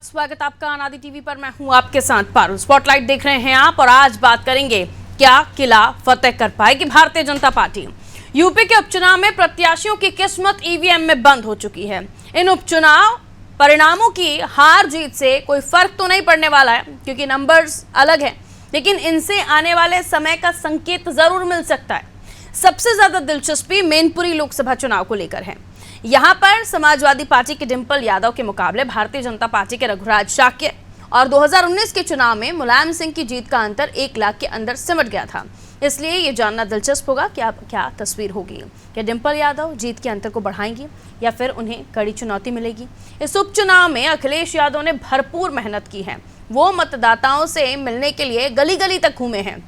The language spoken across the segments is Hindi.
स्वागत आपका अनादि टीवी पर। मैं हूं आपके साथ पारुल। स्पॉटलाइट देख रहे हैं आप और आज बात करेंगे क्या किला फतेह कर पाएगी भारतीय जनता पार्टी। यूपी के उपचुनाव में प्रत्याशियों की किस्मत ईवीएम में बंद हो चुकी है। इन उपचुनाव परिणामों की हार जीत से कोई फर्क तो नहीं पड़ने वाला है क्योंकि नंबर्स अलग हैं, लेकिन इनसे आने वाले समय का संकेत जरूर मिल सकता है। सबसे ज्यादा दिलचस्पी मैनपुरी लोकसभा चुनाव को लेकर है। यहां पर समाजवादी पार्टी के डिंपल यादव के मुकाबले भारतीय जनता पार्टी के रघुराज शाक्य और 2019 के चुनाव में मुलायम सिंह की जीत का अंतर 1 लाख के अंदर सिमट गया था। इसलिए ये जानना दिलचस्प होगा कि अब क्या तस्वीर होगी। क्या डिंपल यादव जीत के अंतर को बढ़ाएंगी या फिर उन्हें कड़ी चुनौती मिलेगी। इस उपचुनाव में अखिलेश यादव ने भरपूर मेहनत की है। वो मतदाताओं से मिलने के लिए गली गली तक घूमे हैं।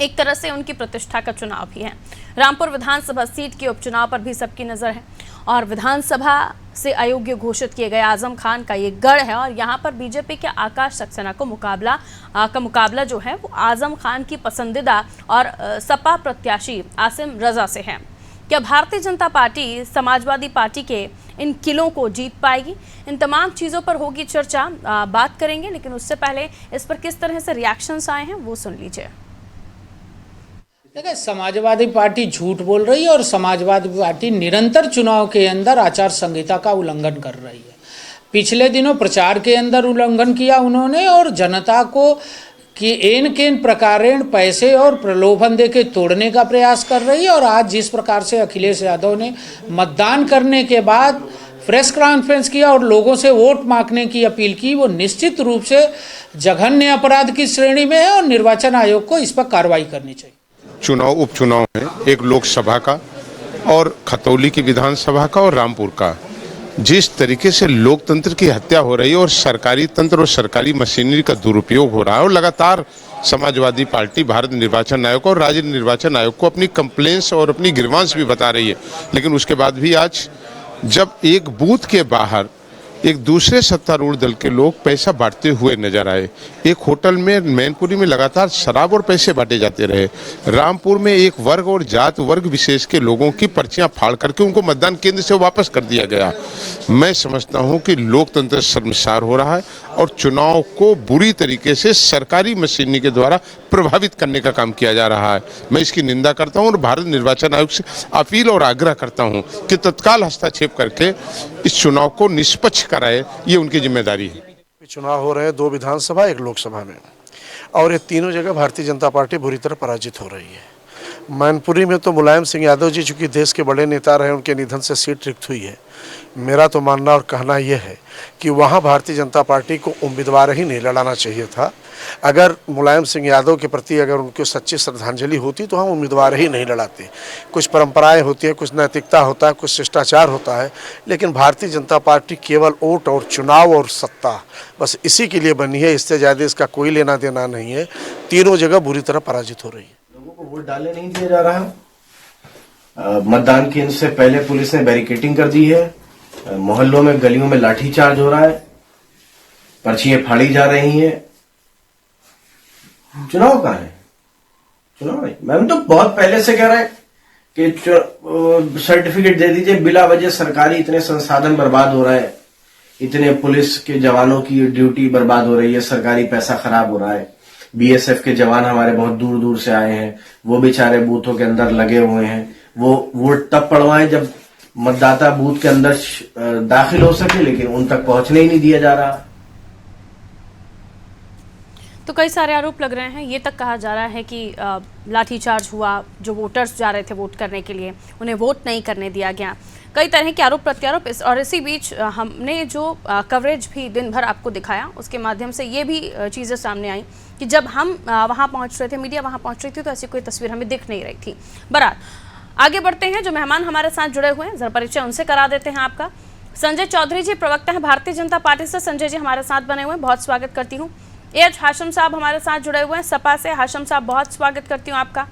एक तरह से उनकी प्रतिष्ठा का चुनाव भी है। रामपुर विधानसभा सीट के उपचुनाव पर भी सबकी नजर है और विधानसभा से अयोग्य घोषित किए गए आजम खान का ये गढ़ है और यहाँ पर बीजेपी के आकाश सक्सेना को मुकाबला जो है वो आजम खान की पसंदीदा और सपा प्रत्याशी आसिम रजा से है। क्या भारतीय जनता पार्टी समाजवादी पार्टी के इन किलों को जीत पाएगी? इन तमाम चीज़ों पर होगी चर्चा, बात करेंगे, लेकिन उससे पहले इस पर किस तरह से रिएक्शंस आए हैं वो सुन लीजिए। देखिए, समाजवादी पार्टी झूठ बोल रही है और समाजवादी पार्टी निरंतर चुनाव के अंदर आचार संहिता का उल्लंघन कर रही है। पिछले दिनों प्रचार के अंदर उल्लंघन किया उन्होंने और जनता को कि एन केन प्रकारेण पैसे और प्रलोभन दे के तोड़ने का प्रयास कर रही है। और आज जिस प्रकार से अखिलेश यादव ने मतदान करने के बाद प्रेस कॉन्फ्रेंस किया और लोगों से वोट मांगने की अपील की, वो निश्चित रूप से जघन्य अपराध की श्रेणी में है और निर्वाचन आयोग को इस पर कार्रवाई करनी चाहिए। चुनाव उपचुनाव है, एक लोकसभा का और खतौली की विधानसभा का और रामपुर का। जिस तरीके से लोकतंत्र की हत्या हो रही है और सरकारी तंत्र और सरकारी मशीनरी का दुरुपयोग हो रहा है और लगातार समाजवादी पार्टी भारत निर्वाचन आयोग और राज्य निर्वाचन आयोग को अपनी कंप्लेंट्स और अपनी ग्रीवांस भी बता रही है, लेकिन उसके बाद भी आज जब एक बूथ के बाहर एक दूसरे सत्तारूढ़ दल के लोग पैसा बांटते हुए नजर आए, एक होटल में मैनपुरी में लगातार शराब और पैसे बांटे जाते रहे, रामपुर में एक वर्ग और जात वर्ग विशेष के लोगों की पर्चियां फाड़ करके उनको मतदान केंद्र से वापस कर दिया गया। मैं समझता हूं कि लोकतंत्र शर्मसार हो रहा है और चुनाव को बुरी तरीके से सरकारी मशीनरी के द्वारा प्रभावित करने का काम किया जा रहा है। मैं इसकी निंदा करता हूं और भारत निर्वाचन आयोग से अपील और आग्रह करता हूं कि तत्काल हस्तक्षेप करके इस चुनाव को निष्पक्ष कराए, ये उनकी जिम्मेदारी है। चुनाव हो रहे हैं 2 विधानसभा 1 लोकसभा में और ये तीनों जगह भारतीय जनता पार्टी बुरी तरह पराजित हो रही है। मैनपुरी में तो मुलायम सिंह यादव जी चूँकि देश के बड़े नेता रहे, उनके निधन से सीट रिक्त हुई है। मेरा तो मानना और कहना यह है कि वहाँ भारतीय जनता पार्टी को उम्मीदवार ही नहीं लड़ाना चाहिए था। अगर मुलायम सिंह यादव के प्रति अगर उनको सच्ची श्रद्धांजलि होती तो हम उम्मीदवार ही नहीं लड़ाते। कुछ परंपराएं होती हैं, कुछ नैतिकता होता है, कुछ शिष्टाचार होता है, लेकिन भारतीय जनता पार्टी केवल वोट और चुनाव और सत्ता बस इसी के लिए बनी है। इससे ज़्यादा इसका कोई लेना देना नहीं है। तीनों जगह बुरी तरह पराजित हो रही है। लोगों को वोट डालने नहीं दिया जा रहा है। मतदान केंद्र से पहले पुलिस ने बैरिकेडिंग कर दी है। मोहल्लों में गलियों में लाठीचार्ज हो रहा है, पर्चियां फाड़ी जा रही हैं। चुनाव कहाँ है? चुनाव नहीं। मैम तो बहुत पहले से कह रहे हैं कि सर्टिफिकेट दे दीजिए। बिला वजह सरकारी इतने संसाधन बर्बाद हो रहे हैं, इतने पुलिस के जवानों की ड्यूटी बर्बाद हो रही है, सरकारी पैसा खराब हो रहा है। बीएसएफ के जवान हमारे बहुत दूर दूर से आए हैं, वो बेचारे बूथों के अंदर लगे हुए हैं। वो वोट तब पड़वाएं जब मतदाता बूथ के अंदर दाखिल हो सके, लेकिन उन तक पहुंचने ही नहीं दिया जा रहा। तो कई सारे आरोप लग रहे हैं। ये तक कहा जा रहा है कि लाठीचार्ज हुआ, जो वोटर्स जा रहे थे वोट करने के लिए उन्हें वोट नहीं करने दिया गया। कई तरह के आरोप प्रत्यारोप और इसी बीच हमने जो कवरेज भी दिन भर आपको दिखाया उसके माध्यम से ये भी चीज़ें सामने आई कि जब हम वहाँ पहुँच रहे थे, मीडिया वहाँ पहुँच रही थी, तो ऐसी कोई तस्वीर हमें दिख नहीं रही थी। बहरहाल आगे बढ़ते हैं। जो मेहमान हमारे साथ जुड़े हुए हैं, जरा परिचय उनसे करा देते हैं आपका। संजय चौधरी जी प्रवक्ता हैं भारतीय जनता पार्टी से। संजय जी हमारे साथ बने हुए हैं, बहुत स्वागत करती हूँ। एच हाशिम साहब हमारे साथ जुड़े हुए हैं सपा से। हाशिम साहब बहुत स्वागत करती हूँ आपका।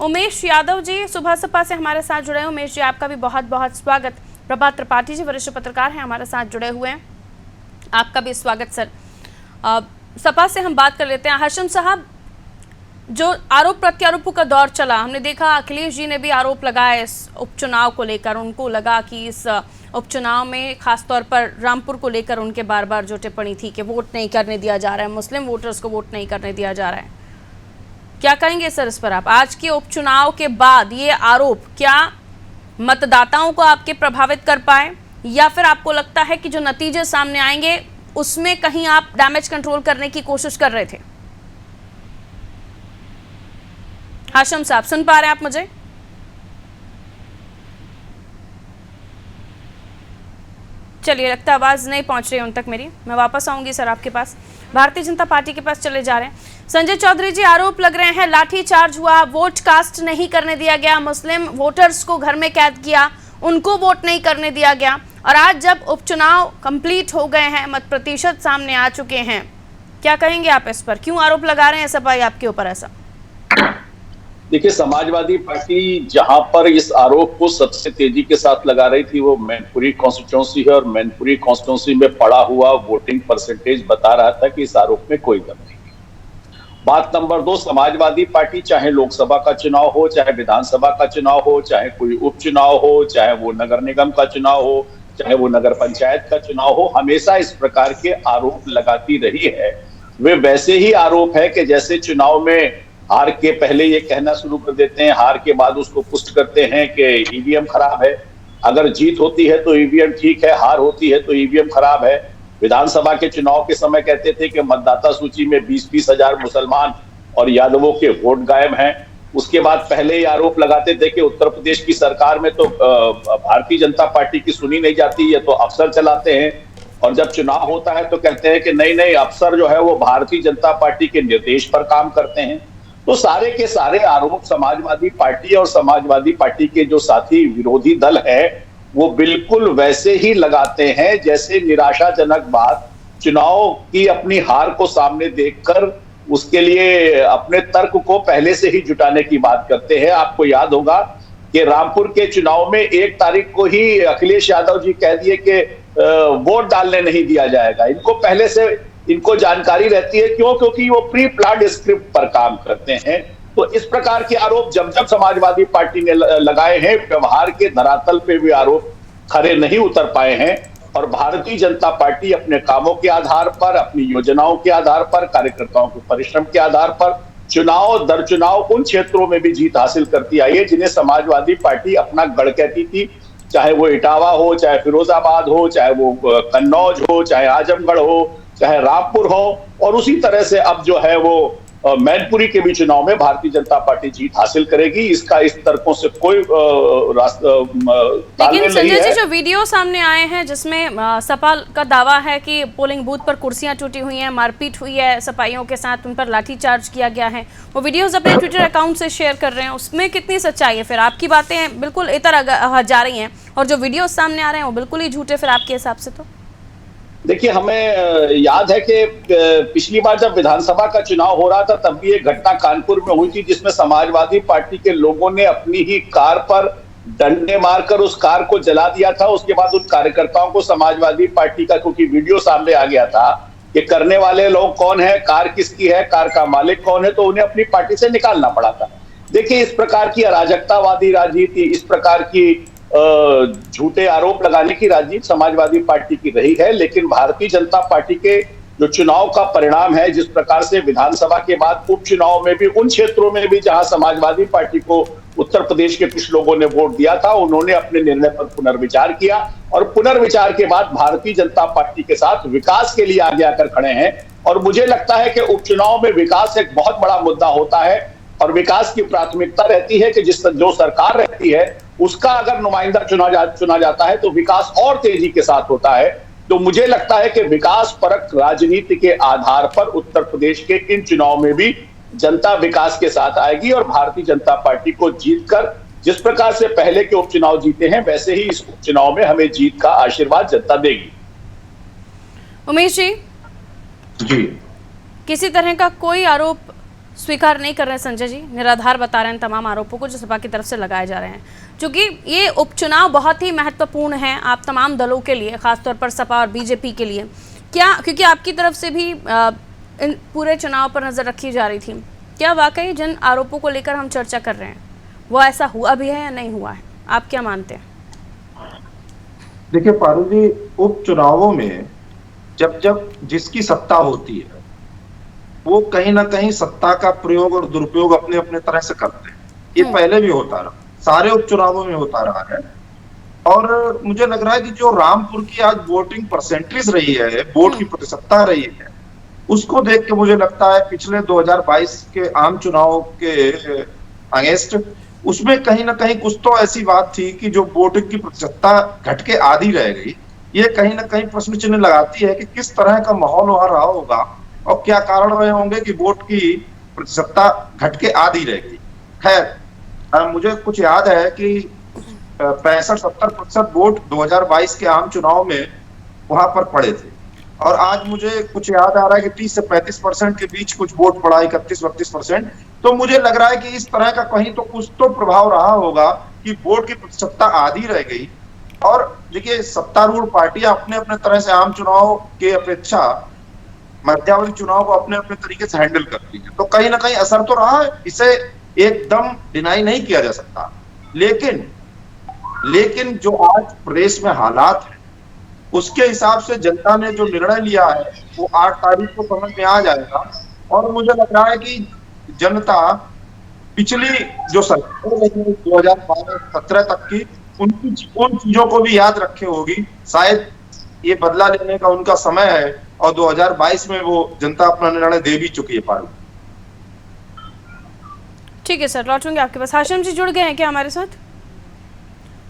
उमेश यादव जी सुबह सपा से हमारे साथ जुड़े हैं। उमेश जी आपका भी बहुत बहुत स्वागत। प्रभात त्रिपाठी जी वरिष्ठ पत्रकार हैं, हमारे साथ जुड़े हुए हैं, आपका भी स्वागत सर। सपा से हम बात कर लेते हैं। हाशिम साहब, जो आरोप प्रत्यारोपों का दौर चला, हमने देखा अखिलेश जी ने भी आरोप लगाए इस उपचुनाव को लेकर। उनको लगा कि इस उपचुनाव में खासतौर पर रामपुर को लेकर उनके बार बार जो टिप्पणी थी कि वोट नहीं करने दिया जा रहा है, मुस्लिम वोटर्स को वोट नहीं करने दिया जा रहा है, क्या कहेंगे सर इस पर आप? आज के उपचुनाव के बाद ये आरोप क्या मतदाताओं को आपके प्रभावित कर पाए, या फिर आपको लगता है कि जो नतीजे सामने आएंगे उसमें कहीं आप डैमेज कंट्रोल करने की कोशिश कर रहे थे? हाशम साहब सुन पा रहे हैं आप मुझे? चलिए, लगता है आवाज नहीं पहुंच रही है उन तक मेरी। मैं वापस आऊंगी सर आपके पास। भारतीय जनता पार्टी के पास चले जा रहे हैं। संजय चौधरी जी, आरोप लग रहे हैं लाठी चार्ज हुआ, वोट कास्ट नहीं करने दिया गया, मुस्लिम वोटर्स को घर में कैद किया, उनको वोट नहीं करने दिया गया, और आज जब उपचुनाव कंप्लीट हो गए हैं, मत प्रतिशत सामने आ चुके हैं, क्या कहेंगे आप इस पर? क्यों आरोप लगा रहे हैं सपाई आपके ऊपर ऐसा? देखिए, समाजवादी पार्टी जहां पर इस आरोप को सबसे तेजी के साथ लगा रही थी वो मैनपुरी कॉन्स्टिट्यूंसी है, और मैनपुरी कॉन्स्टिट्यूंसी में पड़ा हुआ वोटिंग परसेंटेज बता रहा था कि इस आरोप में कोई दम नहीं है। बात नंबर 2, समाजवादी पार्टी चाहे लोकसभा का चुनाव हो, चाहे विधानसभा का चुनाव हो, चाहे कोई उपचुनाव हो, चाहे वो नगर निगम का चुनाव हो, चाहे वो नगर पंचायत का चुनाव हो, हमेशा इस प्रकार के आरोप लगाती रही है। वे वैसे ही आरोप है कि जैसे चुनाव में हार के पहले ये कहना शुरू कर देते हैं, हार के बाद उसको पुष्ट करते हैं कि ईवीएम खराब है। अगर जीत होती है तो ईवीएम ठीक है, हार होती है तो ईवीएम खराब है। विधानसभा के चुनाव के समय कहते थे कि मतदाता सूची में 20-20 हजार मुसलमान और यादवों के वोट गायब हैं। उसके बाद पहले ही आरोप लगाते थे कि उत्तर प्रदेश की सरकार में तो भारतीय जनता पार्टी की सुनी नहीं जाती, ये तो अफसर चलाते हैं। और जब चुनाव होता है तो कहते हैं कि नहीं, अफसर जो है वो भारतीय जनता पार्टी के निर्देश पर काम करते हैं। तो सारे के सारे आरोप समाजवादी पार्टी और समाजवादी पार्टी के जो साथी विरोधी दल है वो बिल्कुल वैसे ही लगाते हैं जैसे निराशाजनक बात चुनाव की अपनी हार को सामने देखकर उसके लिए अपने तर्क को पहले से ही जुटाने की बात करते हैं। आपको याद होगा कि रामपुर के चुनाव में 1 तारीख को ही अखिलेश यादव जी कह दिए कि वोट डालने नहीं दिया जाएगा। इनको पहले से इनको जानकारी रहती है, क्यों? क्योंकि वो प्री प्लान्ड स्क्रिप्ट पर काम करते हैं। तो इस प्रकार के आरोप जब जब समाजवादी पार्टी ने लगाए हैं, व्यवहार के धरातल पे भी आरोप खरे नहीं उतर पाए हैं। और भारतीय जनता पार्टी अपने कामों के आधार पर, अपनी योजनाओं के आधार पर, कार्यकर्ताओं के परिश्रम के आधार पर चुनाव दर चुनाव उन क्षेत्रों में भी जीत हासिल करती आई है जिन्हें समाजवादी पार्टी अपना गढ़ कहती थी। चाहे वो इटावा हो, चाहे फिरोजाबाद हो, चाहे वो कन्नौज हो, चाहे आजमगढ़ हो, चाहे रामपुर हो। और उसी तरह से अब जो है वो मैनपुरी के भी चुनाव में भारतीय जनता पार्टी जीत हासिल करेगी। इसका इस तर्कों से कोई लेकिन संजय जी, जो वीडियो सामने आए हैं जिसमें सपा का दावा है कि पोलिंग बूथ पर कुर्सियां टूटी हुई हैं, मारपीट हुई है सपाइयों के साथ, उन पर लाठीचार्ज किया गया है, वो वीडियोस अपने ट्विटर अकाउंट से शेयर कर रहे हैं, उसमें कितनी सच्चाई है? फिर आपकी बातें बिल्कुल इतर जा रही हैं और जो वीडियो सामने आ रहे हैं वो बिल्कुल ही झूठे फिर आपके हिसाब से। तो देखिए, हमें याद है कि पिछली बार जब विधानसभा का चुनाव हो रहा था तब भी एक घटना कानपुर में हुई थी जिसमें समाजवादी पार्टी के लोगों ने अपनी ही कार पर डंडे मारकर उस कार को जला दिया था। उसके बाद उन कार्यकर्ताओं को समाजवादी पार्टी का, क्योंकि वीडियो सामने आ गया था कि करने वाले लोग कौन है, कार किसकी है, कार का मालिक कौन है, तो उन्हें अपनी पार्टी से निकालना पड़ा था। देखिए, इस प्रकार की अराजकतावादी राजनीति, इस प्रकार की झूठे आरोप लगाने की राजनीति समाजवादी पार्टी की रही है। लेकिन भारतीय जनता पार्टी के जो चुनाव का परिणाम है, जिस प्रकार से विधानसभा के बाद उपचुनाव में भी उन क्षेत्रों में भी जहां समाजवादी पार्टी को उत्तर प्रदेश के कुछ लोगों ने वोट दिया था, उन्होंने अपने निर्णय पर पुनर्विचार किया और पुनर्विचार के बाद भारतीय जनता पार्टी के साथ विकास के लिए आगे आकर खड़े हैं। और मुझे लगता है कि उपचुनाव में विकास एक बहुत बड़ा मुद्दा होता है और विकास की प्राथमिकता रहती है कि जो सरकार रहती है उसका अगर नुमाइंदा चुना जाता है तो विकास और तेजी के साथ होता है। तो मुझे लगता है कि विकास परक राजनीति के आधार पर उत्तर प्रदेश के इन चुनाव में भी जनता विकास के साथ आएगी और भारतीय जनता पार्टी को जीतकर जिस प्रकार से पहले के उपचुनाव जीते हैं वैसे ही इस उपचुनाव में हमें जीत का आशीर्वाद जनता देगी। उमेश जी, किसी तरह का कोई आरोप स्वीकार नहीं कर रहे हैं संजय जी, निराधार बता रहे हैं तमाम आरोपों को जो सपा की तरफ से लगाए जा रहे हैं, क्योंकि ये उपचुनाव बहुत ही महत्वपूर्ण है आप तमाम दलों के लिए, खासतौर पर सपा और बीजेपी के लिए। क्या, क्योंकि आपकी तरफ से भी इन पूरे चुनाव पर नज़र रखी जा रही थी, क्या वाकई जिन आरोपों को लेकर हम चर्चा कर रहे हैं वो ऐसा हुआ भी है या नहीं हुआ है? आप क्या मानते हैं? देखिए पारू जी, उपचुनावों में जब जब जिसकी सत्ता होती है वो कहीं ना कहीं सत्ता का प्रयोग और दुरुपयोग अपने अपने तरह से करते हैं। ये पहले भी होता रहा, सारे उपचुनावों में होता रहा है। और मुझे लग रहा है कि जो रामपुर की आज वोटिंग परसेंटेज रही है, वोट की प्रतिशतता रही है, उसको देख के मुझे लगता है पिछले 2022 के आम चुनाव के अगेंस्ट उसमें कहीं ना कहीं कुछ तो ऐसी बात थी कि जो वोटिंग की प्रतिशतता घट के आधी रह गई। ये कहीं ना कहीं प्रश्न चिन्ह लगाती है कि किस तरह का माहौल वहां रहा होगा और क्या कारण रहे होंगे कि वोट की प्रतिशतता घट के आधी रह गई। खैर, मुझे कुछ याद है कि 65-70% वोट 2022 के आम चुनाव में वहां पर पड़े थे, और आज मुझे कुछ याद आ रहा है कि 30 से 35% के बीच कुछ वोट पड़ा, 31-32%। तो मुझे लग रहा है कि इस तरह का कहीं तो कुछ तो प्रभाव रहा होगा कि वोट की प्रतिशतता आधी रह गई। और देखिए, सत्तारूढ़ पार्टियां अपने अपने तरह से आम चुनाव के अपेक्षा मध्यावधि चुनाव को अपने अपने तरीके से हैंडल करती है, तो कहीं ना कहीं असर तो रहा है, इसे एकदम डिनाई नहीं किया जा सकता। लेकिन जो आज प्रदेश में हालात है उसके हिसाब से जनता ने जो निर्णय लिया है वो 8 तारीख को समझ में आ जाएगा। और मुझे लग रहा है कि जनता पिछली जो सरकार रही 2012-17 तक की उन चीजों को भी याद रखे होगी। शायद ये बदला लेने का उनका समय है और 2022 में वो जनता अपना निर्णय दे भी चुकी है। पारू, ठीक है सर, लौटूंगे आपके पास। हाशिम जी जुड़ गए हैं क्या हमारे साथ?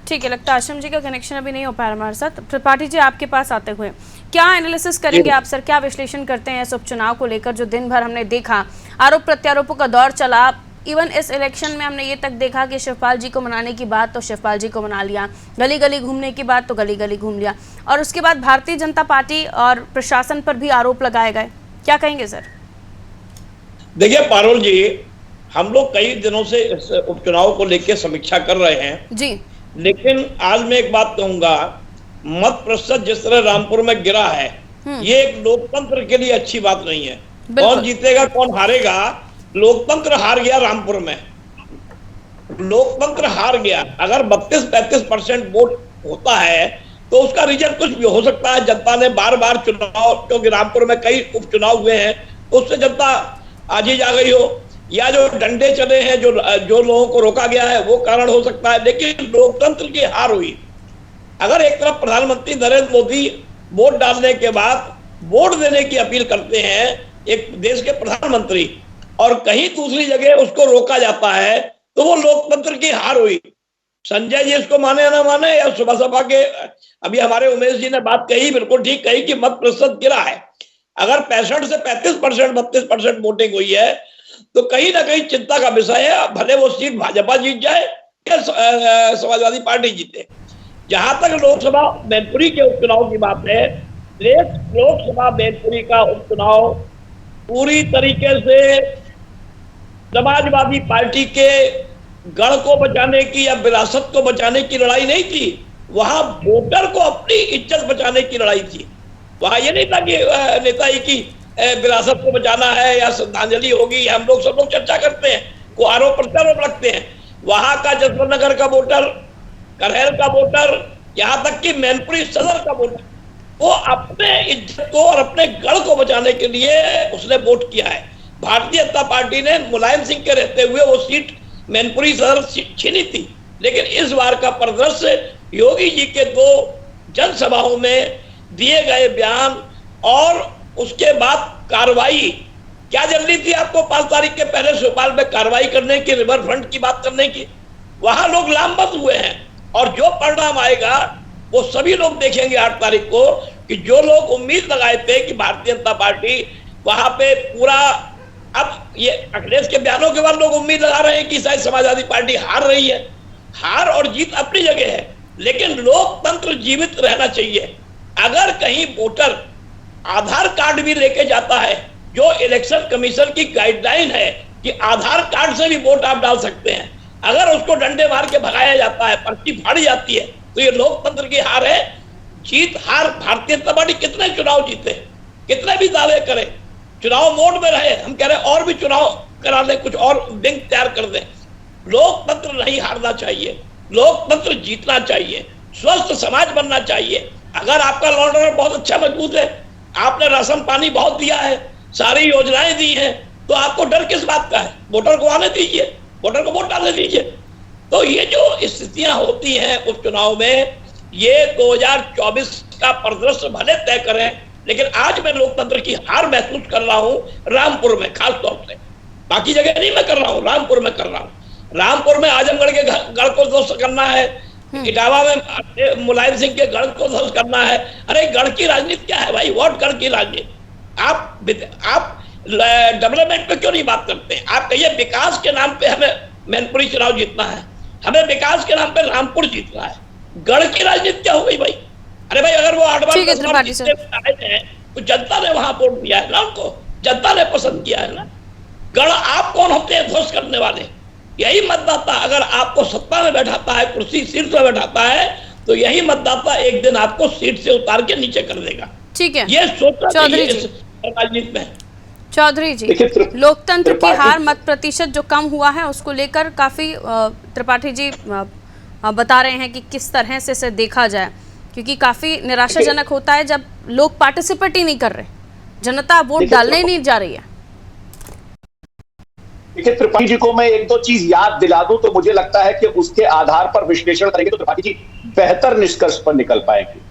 ठीक है, लगता है हाशिम जी का कनेक्शन अभी नहीं हो पाया हमारे साथ। त्रिपाठी जी, आपके पास आते हुए क्या एनालिसिस करेंगे आप सर, क्या विश्लेषण करते हैं इस उपचुनाव को लेकर जो दिन भर हमने देखा, आरोप प्रत्यारोपों का दौर चला। इवन इस इलेक्शन में हमने ये तक देखा कि शिवपाल जी को मनाने की बात तो शिवपाल जी को मना लिया, गली गली घूमने की बात तो गली गली घूम लिया, और उसके बाद भारतीय जनता पार्टी और प्रशासन पर भी आरोप लगाए गए। क्या कहेंगे सर? देखिए पारुल जी, हम लोग कई दिनों से इस उपचुनाव को लेकर समीक्षा कर रहे हैं जी, लेकिन आज मैं एक बात कहूंगा, मत प्रतिशत जिस तरह रामपुर में गिरा है ये एक लोकतंत्र के लिए अच्छी बात नहीं है। कौन जीतेगा कौन हारेगा, लोकतंत्र हार गया रामपुर में, लोकतंत्र हार गया। अगर 32-35% वोट होता है तो उसका रिजल्ट कुछ भी हो सकता है। जनता ने बार बार चुनाव, क्योंकि रामपुर में कई उपचुनाव हुए हैं, उससे जनता आज ही जा गई हो, या जो डंडे चले हैं, जो लोगों को रोका गया है वो कारण हो सकता है, लेकिन लोकतंत्र की हार हुई। अगर एक तरफ प्रधानमंत्री नरेंद्र मोदी वोट डालने के बाद वोट देने की अपील करते हैं एक देश के प्रधानमंत्री, और कहीं दूसरी जगह उसको रोका जाता है, तो वो लोकतंत्र की हार हुई। संजय जी इसको माने या ना माने, या सुबह सभा के अभी हमारे उमेश जी ने बात कही, बिल्कुल ठीक कही कि मत प्रतिशत गिरा है। अगर 65 से 35%, 32% वोटिंग हुई है तो कहीं ना कहीं चिंता का विषय है। भले वो सीट भाजपा जीत जाए या समाजवादी पार्टी जीते। जहां तक लोकसभा मैनपुरी के उपचुनाव की बात है, लोकसभा मैनपुरी का उपचुनाव पूरी तरीके से समाजवादी पार्टी के गढ़ को बचाने की या विरासत को बचाने की लड़ाई नहीं थी, वहां वोटर को अपनी इज्जत बचाने की लड़ाई थी। वहां ये नहीं था कि नेता ही की विरासत को बचाना है या श्रद्धांजलि होगी, हम लोग सब लोग चर्चा करते हैं, को आरोप प्रत्यारोप रखते हैं। वहां का जसवंतनगर का वोटर, करहल का वोटर, यहाँ तक कि मैनपुरी सदर का वोटर, वो अपने इज्जत को और अपने गढ़ को बचाने के लिए उसने वोट किया है। भारतीय जनता पार्टी ने मुलायम सिंह के रहते हुए वो सीट मैनपुरी सदर छीनी थी, लेकिन इस बार का परिदृश्य योगी जी के 2 जनसभाओं में दिए गए बयान और उसके बाद कार्रवाई, क्या जल्दी थी आपको 5 तारीख के पहले भोपाल में कार्रवाई करने की, रिवर फ्रंट की बात करने की? वहां लोग लामबंद हुए हैं, और जो परिणाम आएगा वो सभी लोग देखेंगे 8 तारीख को, कि जो लोग उम्मीद लगाए थे कि भारतीय जनता पार्टी वहां पे पूरा, अब ये अखिलेश के बयानों के बाद लोग उम्मीद लगा रहे हैं कि शायद समाजवादी पार्टी हार रही है। हार और जीत अपनी जगह है, लेकिन लोकतंत्र जीवित रहना चाहिए। अगर कहीं वोटर आधार कार्ड भी लेके जाता है, जो इलेक्शन कमीशन की गाइडलाइन है कि आधार कार्ड से भी वोट आप डाल सकते हैं, अगर उसको डंडे मार के भगाया जाता है, पर्ची फाड़ी जाती है, तो ये लोकतंत्र की हार है। जीत हार, भारतीय जनता पार्टी कितने चुनाव जीते, कितने भी दावे करे, चुनाव मोड में रहे, हम कह रहे हैं और भी चुनाव करा दें, कुछ और बैंक तैयार कर दें। लोकतंत्र नहीं हारना चाहिए, लोकतंत्र जीतना चाहिए। स्वस्थ समाज बनना चाहिए। अगर आपका लॉ एंड ऑर्डर बहुत अच्छा मजबूत है, आपने राशन पानी बहुत दिया है, सारी योजनाएं दी हैं, तो आपको डर किस बात का है? वोटर को आने दीजिए, वोटर को वोट डालने दीजिए। तो ये जो स्थितियां होती हैं उपचुनाव में, ये 2024 का परिदृश्य भले तय करें, लेकिन आज मैं लोकतंत्र की हार महसूस कर रहा हूं रामपुर में, खास तौर से। बाकी जगह नहीं मैं कर रहा हूं, रामपुर में कर रहा हूं। रामपुर में आजमगढ़ के गढ़ को ध्वस्त करना है, इटावा में मुलायम सिंह के गढ़ को ध्वस्त करना है। अरे गढ़ की राजनीति क्या है भाई? व्हाट गढ़ की राजनीति? आप डेवलपमेंट पे क्यों नहीं बात करते? आप कहिए विकास के नाम पे हमें मैनपुरी चुनाव जीतना है, हमें विकास के नाम पे रामपुर जीतना है। गढ़ की राजनीति क्या हो गई भाई? अरे भाई अगर वो 8 बार तो जनता ने वहां वोट दिया है ना, उनको जनता ने पसंद किया है ना। गढ़ आप कौन होते हैं ध्वस्त करने वाले? यही मतदाता अगर आपको सत्ता में बैठाता है, कुर्सी सीट पे बैठाता है, तो यही मतदाता एक दिन आपको सीट से उतार के नीचे कर देगा। ठीक है, ये सोचना चौधरी चाहिए जी। राजनीति में। चौधरी जी, लोकतंत्र की हार, मत प्रतिशत जो कम हुआ है उसको लेकर काफी त्रिपाठी जी बता रहे हैं कि किस तरह से इसे देखा जाए, क्योंकि काफी निराशाजनक होता है जब लोग पार्टिसिपेट ही नहीं कर रहे, जनता वोट डालने ही नहीं जा रही है। देखिए त्रिपाठी जी को मैं एक दो चीज याद दिला दूं तो मुझे लगता है कि उसके आधार पर विश्लेषण करेंगे तो त्रिपाठी जी बेहतर निष्कर्ष पर निकल पाएंगे।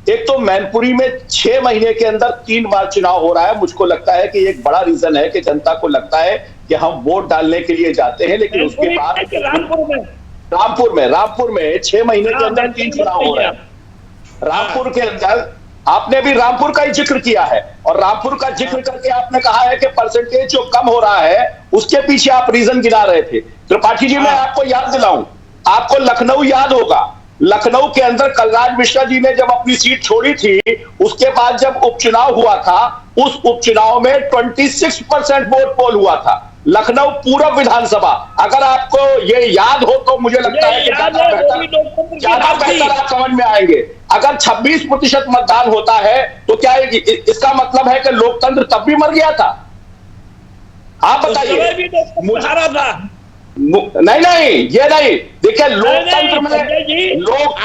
एक तो मैनपुरी में 6 महीने के अंदर 3 बार चुनाव हो रहा है। मुझको लगता है कि एक बड़ा रीजन है कि जनता को लगता है कि हम वोट डालने के लिए जाते हैं, लेकिन उसके बाद रामपुर में 6 महीने के अंदर 3 चुनाव हो रहे हैं। रामपुर के अंदर आपने भी रामपुर का ही जिक्र किया है, और रामपुर का जिक्र करके आपने कहा है कि परसेंटेज जो कम हो रहा है उसके पीछे आप रीजन गिना रहे थे। त्रिपाठी जी मैं आपको याद दिलाऊं, आपको लखनऊ याद होगा। लखनऊ के अंदर कलराज मिश्रा जी ने जब अपनी सीट छोड़ी थी, उसके बाद जब उपचुनाव हुआ था, उस उपचुनाव में 26% वोट पोल हुआ था। लखनऊ पूर्व विधानसभा, अगर आपको ये याद हो तो मुझे लगता है कि ज्यादा बेहतर आप समझ में आएंगे। अगर 26% मतदान होता है तो क्या इसका मतलब है कि लोकतंत्र तब भी मर गया था? आप बताइए। नहीं, ये नहीं। देखिए लोकतंत्र में लोग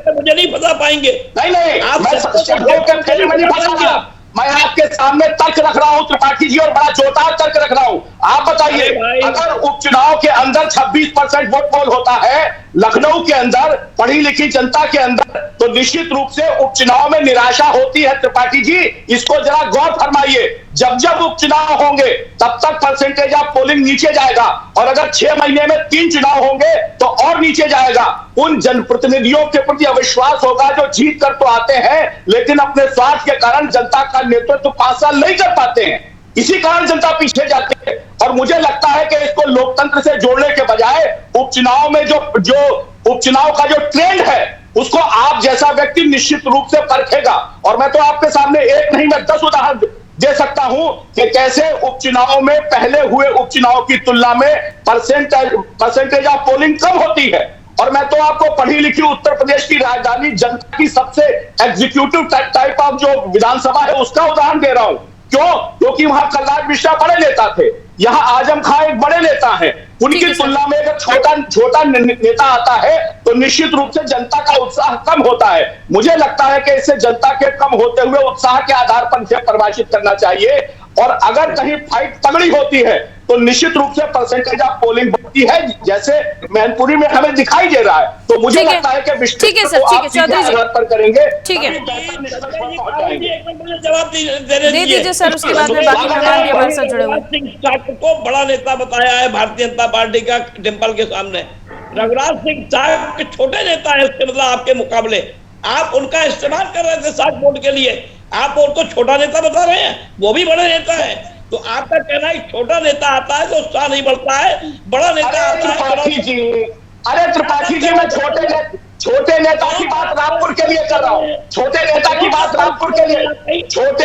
मुझे नहीं बता पाएंगे। नहीं, आप नहीं फंसा, मैं आपके सामने तर्क रख रहा हूं त्रिपाठी जी, और बड़ा जोरदार तर्क रख रहा हूं। आप बताइए, अगर उपचुनाव के अंदर 26% वोट पोल होता है लखनऊ के अंदर, पढ़ी लिखी जनता के अंदर, तो निश्चित रूप से उपचुनाव में निराशा होती है। त्रिपाठी जी इसको जरा गौर फरमाइए। जब जब उपचुनाव होंगे तब तक परसेंटेज ऑफ पोलिंग नीचे जाएगा, और अगर 6 महीने में 3 चुनाव होंगे तो और नीचे जाएगा। उन जनप्रतिनिधियों के प्रति अविश्वास होगा जो जीत कर तो आते हैं लेकिन अपने स्वार्थ के कारण जनता का नेतृत्व 5 साल नहीं कर पाते हैं। इसी कारण जनता पीछे जाती है। और मुझे लगता है कि इसको लोकतंत्र से जोड़ने के बजाय उपचुनाव में जो उपचुनाव का जो ट्रेंड है उसको आप जैसा व्यक्ति निश्चित रूप से परखेगा। और मैं तो आपके सामने एक नहीं मैं 10 उदाहरण दे सकता हूं कि कैसे उपचुनाव में पहले हुए उपचुनाव की तुलना में परसेंटेज ऑफ पोलिंग कम होती है। और मैं तो आपको पढ़ी लिखी उत्तर प्रदेश की राजधानी जनता की सबसे एग्जीक्यूटिव टाइप ऑफ जो विधानसभा है उसका उदाहरण दे रहा हूं। क्यों? क्योंकि वहां कलराज मिश्रा बड़े नेता थे, यहाँ आजम खान एक बड़े नेता हैं। उनकी तुलना में अगर छोटा नेता आता है तो निश्चित रूप से जनता का उत्साह कम होता है। मुझे लगता है कि इससे जनता के कम होते हुए उत्साह के आधार पर इसे परिभाषित करना चाहिए। और अगर कहीं फाइट तगड़ी होती है तो निश्चित रूप से परसेंटेज ऑफ पोलिंग बढ़ती है, जैसे मैनपुरी में हमें दिखाई दे रहा है। तो मुझे लगता है कि पर करेंगे। ठीक है, जवाब दे दीजिए सर, उसके बाद में बाकी मेहमान भी हमारे साथ जुड़े हुए हैं। को बड़ा नेता बताया है भारतीय जनता पार्टी का डिंपल के सामने। रघुराज सिंह साहब के छोटे नेता है उसके मतलब आपके मुकाबले। आप उनका इस्तेमाल कर रहे थे 60 वोट के लिए, आप उनको छोटा नेता बता रहे हैं, वो भी बड़े नेता है। तो आपका कहना है छोटा नेता आता है तो उत्साह नहीं बढ़ता है, बड़ा नेता आता है। अरे त्रिपाठी जी मैं छोटे नेता की बात रामपुर के लिए कर रहा हूँ। छोटे नेता की बात रामपुर के लिए, छोटे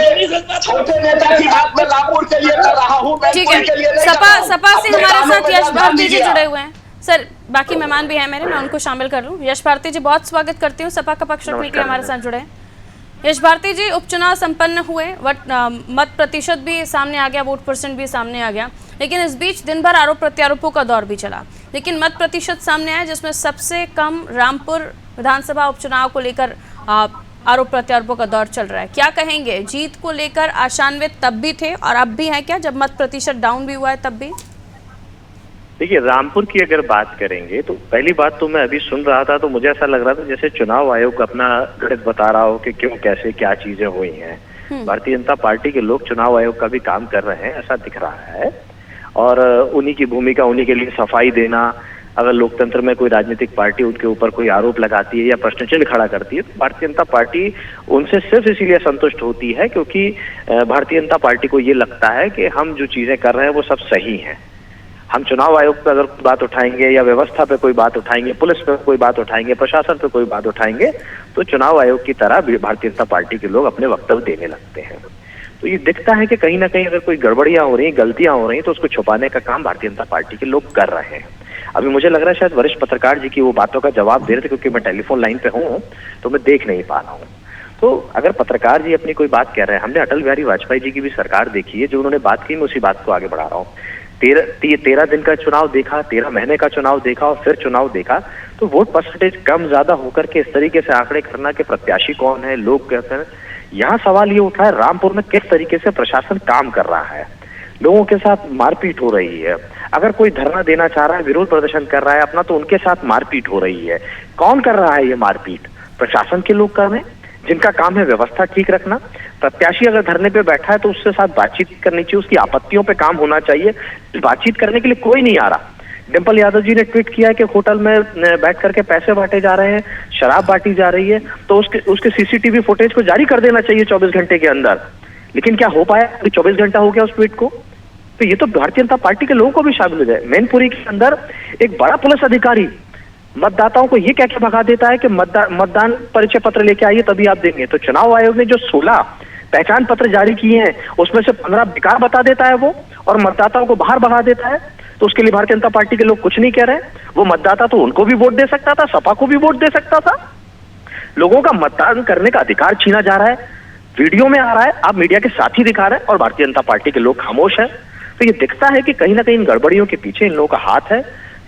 नेता की बात मैं रामपुर के लिए कर रहा हूँ। ठीक है, सपा से हमारे साथ यश भारती जी जुड़े हुए हैं। सर बाकी मेहमान भी हैं मेरे, मैं उनको शामिल कर लूँ। यश भारती जी बहुत स्वागत करती हूँ, सपा का पक्ष रखने के लिए हमारे साथ जुड़े हैं। यश भारती जी, उपचुनाव संपन्न हुए, मत प्रतिशत भी सामने आ गया, वोट परसेंट भी सामने आ गया, लेकिन इस बीच दिन भर आरोप प्रत्यारोपों का दौर भी चला। लेकिन मत प्रतिशत सामने आया जिसमें सबसे कम रामपुर विधानसभा उपचुनाव को लेकर आरोप प्रत्यारोपों का दौर चल रहा है, क्या कहेंगे? जीत को लेकर आशान्वित तब भी थे और अब भी हैं क्या, जब मत प्रतिशत डाउन भी हुआ है तब भी? देखिए, रामपुर की अगर बात करेंगे तो पहली बात तो मैं अभी सुन रहा था तो मुझे ऐसा लग रहा था जैसे चुनाव आयोग अपना गणित बता रहा हो कि क्यों कैसे क्या चीजें हुई हैं। भारतीय जनता पार्टी के लोग चुनाव आयोग का भी काम कर रहे हैं, ऐसा दिख रहा है। और उन्हीं की भूमिका, उन्हीं के लिए सफाई देना। अगर लोकतंत्र में कोई राजनीतिक पार्टी उनके ऊपर कोई आरोप लगाती है या प्रश्न चिन्ह खड़ा करती है तो भारतीय जनता पार्टी उनसे सिर्फ इसीलिए संतुष्ट होती है क्योंकि भारतीय जनता पार्टी को ये लगता है कि हम जो चीजें कर रहे हैं वो सब सही हैं। हम चुनाव आयोग पर अगर कोई बात उठाएंगे या व्यवस्था पे कोई बात उठाएंगे, पुलिस पे कोई बात उठाएंगे, प्रशासन पे कोई बात उठाएंगे तो चुनाव आयोग की तरह भारतीय जनता पार्टी के लोग अपने वक्तव्य देने लगते हैं। तो ये दिखता है कि कहीं ना कहीं अगर कोई गड़बड़ियां हो रही, गलतियां हो रही तो उसको छुपाने का काम भारतीय जनता पार्टी के लोग कर रहे हैं। अभी मुझे लग रहा है शायद वरिष्ठ पत्रकार जी की वो बातों का जवाब दे रहे थे क्योंकि मैं टेलीफोन लाइन पे हूँ तो मैं देख नहीं पा रहा हूँ। तो अगर पत्रकार जी अपनी कोई बात कह रहे हैं, हमने अटल बिहारी वाजपेयी जी की भी सरकार देखी है, जो उन्होंने बात की मैं उसी बात को आगे बढ़ा रहा हूँ। 13 दिन का चुनाव देखा, 13 महीने का चुनाव देखा और फिर चुनाव देखा तो वोट परसेंटेज कम ज्यादा होकर के इस तरीके से आंकड़े करना कि प्रत्याशी कौन है, लोग कहते हैं। यहाँ सवाल ये उठा है रामपुर में किस तरीके से प्रशासन काम कर रहा है, लोगों के साथ मारपीट हो रही है। अगर कोई धरना देना चाह रहा है, विरोध प्रदर्शन कर रहा है अपना, तो उनके साथ मारपीट हो रही है। कौन कर रहा है ये मारपीट? प्रशासन के लोग कर रहे हैं जिनका काम है व्यवस्था ठीक रखना। प्रत्याशी अगर धरने पे बैठा है तो उससे साथ बातचीत करनी चाहिए, उसकी आपत्तियों पे काम होना चाहिए। बातचीत करने के लिए कोई नहीं आ रहा। डिंपल यादव जी ने ट्वीट किया कि होटल में बैठ करके पैसे बांटे जा रहे हैं, शराब बांटी जा रही है, तो उसके सीसीटीवी फुटेज को जारी कर देना चाहिए 24 घंटे के अंदर। लेकिन क्या हो पाया? 24 घंटा हो गया उस ट्वीट को। तो ये तो भारतीय जनता पार्टी के लोगों को भी शामिल हो जाए। मैनपुरी के अंदर एक बड़ा पुलिस अधिकारी मतदाताओं को ये कह के भगा देता है कि मतदान परिचय पत्र लेके आइए तभी आप देंगे। तो चुनाव आयोग ने जो 16 पहचान पत्र जारी किए हैं उसमें से 15 बेकार बता देता है वो, और मतदाताओं को बाहर भगा देता है। तो उसके लिए भारतीय जनता पार्टी के लोग कुछ नहीं कह रहे। वो मतदाता तो उनको भी वोट दे सकता था, सपा को भी वोट दे सकता था। लोगों का मतदान करने का अधिकार छीना जा रहा है, वीडियो में आ रहा है, आप मीडिया के साथ ही दिखा रहे हैं और भारतीय जनता पार्टी के लोग खामोश हैं। तो ये दिखता है कि कहीं ना कहीं इन गड़बड़ियों के पीछे इन लोगों का हाथ है,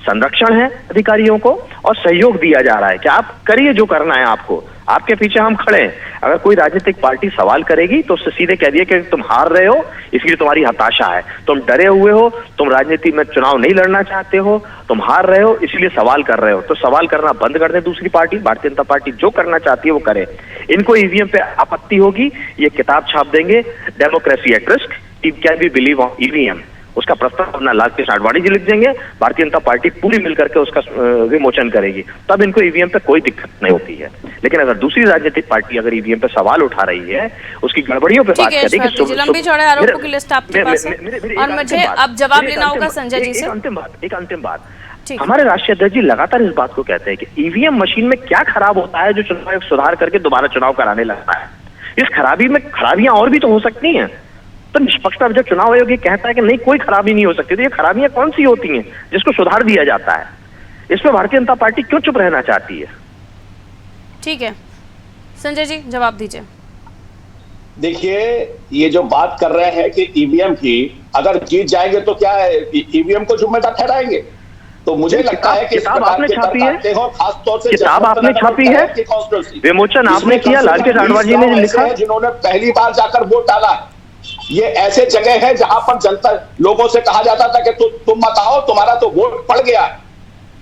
संरक्षण है अधिकारियों को, और सहयोग दिया जा रहा है कि आप करिए जो करना है, आपको आपके पीछे हम खड़े हैं। अगर कोई राजनीतिक पार्टी सवाल करेगी तो उससे सीधे कह दिए कि तुम हार रहे हो इसलिए तुम्हारी हताशा है, तुम डरे हुए हो, तुम राजनीति में चुनाव नहीं लड़ना चाहते हो, तुम हार रहे हो इसलिए सवाल कर रहे हो। तो सवाल करना बंद कर दे दूसरी पार्टी। भारतीय जनता पार्टी जो करना चाहती है वो करे। इनको ईवीएम पे आपत्ति होगी, ये किताब छाप देंगे, democracy at risk, team can be believe on EVM. उसका प्रस्ताव अपना लाल कृष्ण आडवाणी जी लिख देंगे, भारतीय जनता पार्टी पूरी मिलकर के उसका विमोचन करेगी, तब इनको ईवीएम पे कोई दिक्कत नहीं होती है। लेकिन अगर दूसरी राजनीतिक पार्टी अगर ईवीएम पे सवाल उठा रही है, उसकी गड़बड़ियों पे बात करेगी, लंबी चौड़े आरोपों की लिस्ट आपके पास है और मुझे अब जवाब लेना होगा संजय जी से। एक अंतिम बात, हमारे राष्ट्रीय अध्यक्ष जी लगातार इस बात को कहते हैं कि ईवीएम मशीन में क्या खराब होता है जो चुनाव आयोग सुधार करके दोबारा चुनाव कराने लगता है। इस खराबी में खराबियां और भी तो हो सकती हैं। तो निष्पक्षता जब चुनाव आयोग ये कहता है कि नहीं कोई खराबी नहीं हो सकती, तो ये खराबियां कौन सी होती हैं जिसको सुधार दिया जाता है? इस पे भारतीय जनता पार्टी क्यों चुप रहना चाहती है? ठीक है संजय जी जवाब दीजिए। देखिए, ये जो बात कर रहे हैं कि ईवीएम की, अगर जीत जाएंगे तो क्या है ईवीएम को जिम्मेदार ठहराएंगे? तो मुझे लगता है कि किताब आपने छापी है, खासतौर से किताब आपने छापी है, विमोचन आपने किया, लाल कृष्ण आडवाणी ने लिखा, जिन्होंने पहली बार जाकर वोट डाला। ये ऐसे जगह है जहां पर जनता लोगों से कहा जाता था कि तुम मत आओ, तुम्हारा तो वोट पड़ गया।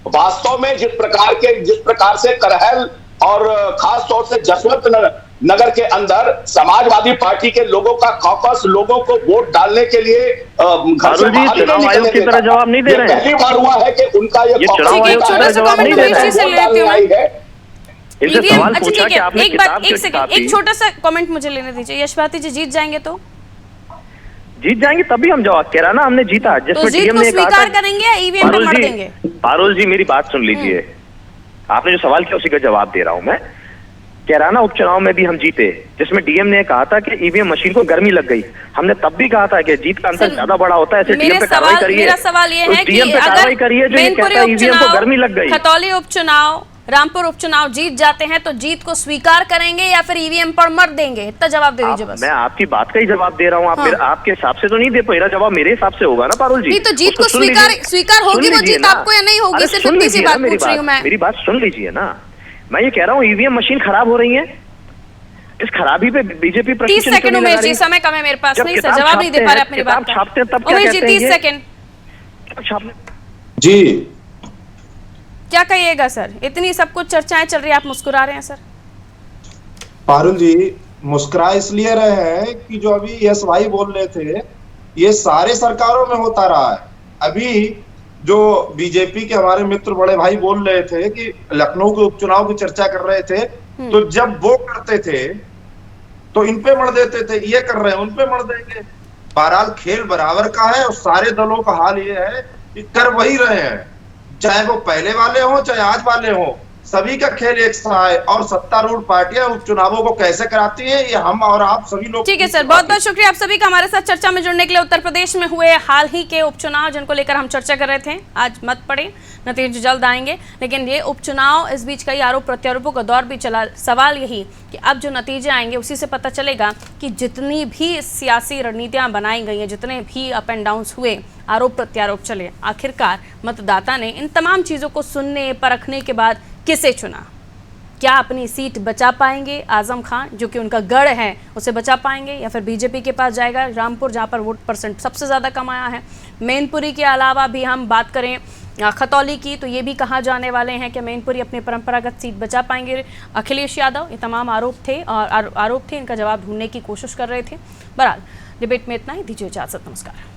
वास्तव में जिस प्रकार से करहल और खास तौर से जसवंत नगर के अंदर समाजवादी पार्टी के लोगों का कॉकस लोगों को वोट डालने के लिए घर से बाहर चुनाव आयोग की तरह जवाब नहीं दे रहे हैं। पहली बार हुआ है कि उनका ये चुनाव आयोग की तरह जवाब नहीं दे रहे हैं। एक छोटा सा कमेंट मुझे लेने दीजिए। यशपाती जी जीत जाएंगे तो जीत जाएंगे तभी हम जवाब कह रहा ना, हमने जीता जिसमें डीएम ने कहा था करेंगे या ईवीएम पे मर देंगे। पारुल जी मेरी बात सुन लीजिए, आपने जो सवाल किया उसी का जवाब दे रहा हूं मैं। कैराना उपचुनाव में भी हम जीते जिसमें डीएम ने कहा था कि ईवीएम मशीन को गर्मी लग गई। हमने तब भी कहा था कि जीत का अंतर ज्यादा बड़ा होता है, ऐसे डीएम पे कार्रवाई करिए। मेरा सवाल ये है कि कार्रवाई करिए जो ये कहता है ईवीएम को गर्मी लग गई। खतौली उपचुनाव, रामपुर उपचुनाव जीत जाते हैं तो जीत को स्वीकार करेंगे या फिर ईवीएम पर मर देंगे? इतना जवाब दे दीजिए बस। मैं आपकी बात का ही जवाब दे रहा हूँ, आप आपके हिसाब से तो नहीं दे पाए। मेरा जवाब मेरे हिसाब से होगा ना पारुल जी। नहीं तो जीत को स्वीकार होगी वो जीत आपको या नहीं होगी? सिर्फ इतनी सी बात पूछ रही हूँ मैं। मेरी बात सुन लीजिए ना। मैं ये कह रहा हूँ ईवीएम मशीन खराब हो रही है, इस खराबी पे बीजेपी 30 सेकंड उमेश जी, समय कम है मेरे पास, नहीं सर जवाब नहीं दे पा रहे आप मेरी बात छापते हैं तब उमेश जी 30 सेकंड जी क्या कहिएगा सर, इतनी सब कुछ चर्चाएं चल रही है, आप मुस्कुरा रहे हैं सर। पारुल जी मुस्कुरा इसलिए रहे हैं कि जो अभी यस भाई बोल रहे थे ये सारे सरकारों में होता रहा है। अभी जो बीजेपी के हमारे मित्र बड़े भाई बोल रहे थे कि लखनऊ के उपचुनाव की चर्चा कर रहे थे, तो जब वो करते थे तो इन पे मर देते थे, ये कर रहे हैं उन पे मर देंगे। बहरहाल खेल बराबर का है और सारे दलों का हाल ये है कि कर वही रहे हैं, चाहे वो पहले वाले हो चाहे आज वाले हो, सभी का खेल एक सा है। और सत्तारूढ़ पार्टियां उपचुनावों को कैसे कराती हैं ये हम और आप सभी लोग। ठीक है सर, बहुत बहुत शुक्रिया आप सभी का हमारे साथ चर्चा में जुड़ने के लिए। उत्तर प्रदेश में हुए हाल ही के उपचुनाव जिनको लेकर हम चर्चा कर रहे थे, आज मत पड़े, नतीजे जल्द आएंगे, लेकिन ये उपचुनाव इस बीच कई आरोप प्रत्यारोपों का दौर भी चला। सवाल यही कि अब जो नतीजे आएंगे उसी से पता चलेगा कि जितनी भी सियासी रणनीतियां बनाई गई हैं, जितने भी अप एंड डाउन्स हुए, आरोप प्रत्यारोप चले, आखिरकार मतदाता ने इन तमाम चीज़ों को सुनने परखने के बाद किसे चुना। क्या अपनी सीट बचा पाएंगे आजम खान जो कि उनका गढ़ है उसे बचा पाएंगे, या फिर बीजेपी के पास जाएगा रामपुर जहां पर वोट परसेंट सबसे ज़्यादा कम आया है। मैनपुरी के अलावा भी हम बात करें खतौली की तो ये भी कहा जाने वाले हैं कि मैनपुरी अपनी परंपरागत सीट बचा पाएंगे अखिलेश यादव। ये तमाम आरोप थे और आरोप थे, इनका जवाब ढूंढने की कोशिश कर रहे थे। बहरहाल डिबेट में इतना ही, दीजिए इजाज़त, नमस्कार।